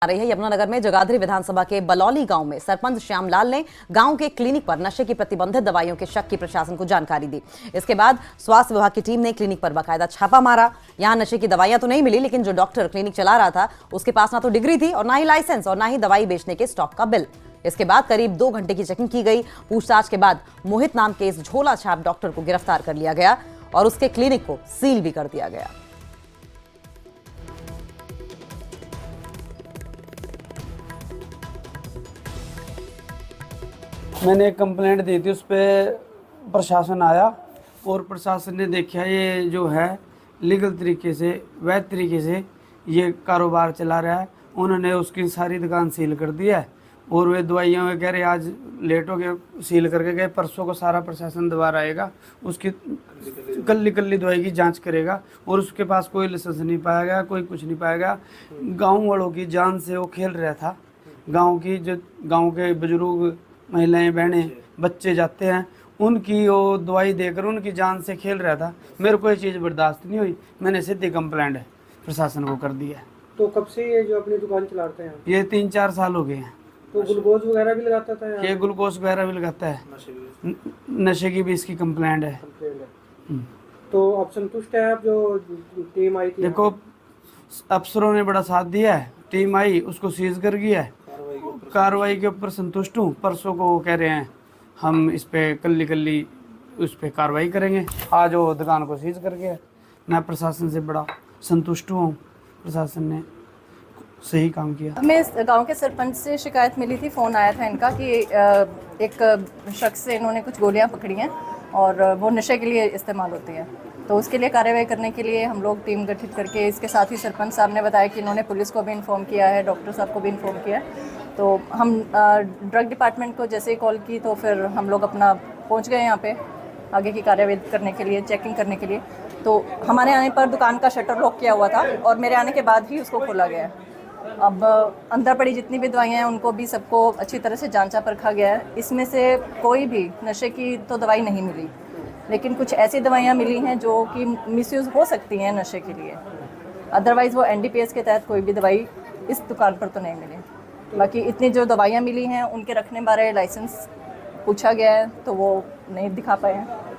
आ रही है। यमुनानगर में जगाधरी विधानसभा के बलौली गांव में सरपंच श्यामलाल ने गांव के क्लिनिक पर नशे की प्रतिबंधित दवाइयों के शक की प्रशासन को जानकारी दी। इसके बाद स्वास्थ्य विभाग की टीम ने क्लिनिक पर बाकायदा छापा मारा। यहां नशे की दवाइयां तो नहीं मिली, लेकिन जो डॉक्टर क्लिनिक चला रहा था उसके पास ना तो डिग्री थी और ना ही लाइसेंस और ना ही दवाई बेचने के स्टॉक का बिल। इसके बाद करीब 2 घंटे की चेकिंग की गई। पूछताछ के बाद मोहित नाम के इस झोला छाप डॉक्टर को गिरफ्तार कर लिया गया और उसके क्लिनिक को सील भी कर दिया गया। मैंने एक कंप्लेंट दी थी, उस पर प्रशासन आया और प्रशासन ने देखा ये जो है लीगल तरीके से, वैध तरीके से ये कारोबार चला रहा है। उन्होंने उसकी सारी दुकान सील कर दी है और वे दवाइयाँ वगैरह आज लेट हो गए, सील करके गए। परसों को सारा प्रशासन दोबारा आएगा, उसकी कल्ली दवाई की जांच करेगा और उसके पास कोई लाइसेंस नहीं पाएगा, कोई कुछ नहीं पाएगा। गाँव वालों की जान से वो खेल रहा था। गाँव के बुजुर्ग, महिलाएं, बहनें, बच्चे जाते हैं, उनकी वो दवाई देकर उनकी जान से खेल रहा था। मेरे को ये चीज़ बर्दाश्त नहीं हुई, मैंने सीधी कंप्लेंट प्रशासन को कर दी है। तो कब से ये जो अपनी दुकान चलाते हैं? ये 3-4 साल हो गए हैं। तो ग्लूकोज वगैरह भी लगाता था? ये ग्लूकोज वगैरह भी लगाता है, नशे की भी इसकी कंप्लेंट है। तो आप संतुष्ट है? आप जो टीम आई थी, देखो अफसरों ने बड़ा साथ दिया है, टीम आई उसको सीज कर गया है, कार्रवाई के ऊपर संतुष्ट हूँ। परसों को वो कह रहे हैं हम इस पे कल्ली उस पे कार्रवाई करेंगे। आज वो दुकान को सीज कर गया। मैं प्रशासन से बड़ा संतुष्ट हूँ, प्रशासन ने सही काम किया। हमें गांव के सरपंच से शिकायत मिली थी, फ़ोन आया था इनका कि एक शख्स से इन्होंने कुछ गोलियां पकड़ी हैं और वो नशे के लिए इस्तेमाल होती हैं। तो उसके लिए कार्रवाई करने के लिए हम लोग टीम गठित करके, इसके साथ ही सरपंच साहब ने बताया कि इन्होंने पुलिस को भी इन्फॉर्म किया है, डॉक्टर साहब को भी इन्फॉर्म किया है। तो हम ड्रग डिपार्टमेंट को जैसे ही कॉल की तो फिर हम लोग अपना पहुंच गए यहाँ पे आगे की कार्रवाई करने के लिए, चेकिंग करने के लिए। तो हमारे आने पर दुकान का शटर लॉक किया हुआ था और मेरे आने के बाद ही उसको खोला गया है। अब अंदर पड़ी जितनी भी दवाइयाँ हैं उनको भी सबको अच्छी तरह से जांचा परखा गया है। इसमें से कोई भी नशे की तो दवाई नहीं मिली, लेकिन कुछ ऐसी दवाइयाँ मिली हैं जो कि मिसयूज़ हो सकती हैं नशे के लिए। अदरवाइज़ वो NDPS के तहत कोई भी दवाई इस दुकान पर तो नहीं मिली। बाकी इतनी जो दवाइयाँ मिली हैं उनके रखने बारे लाइसेंस पूछा गया है तो वो नहीं दिखा पाए हैं।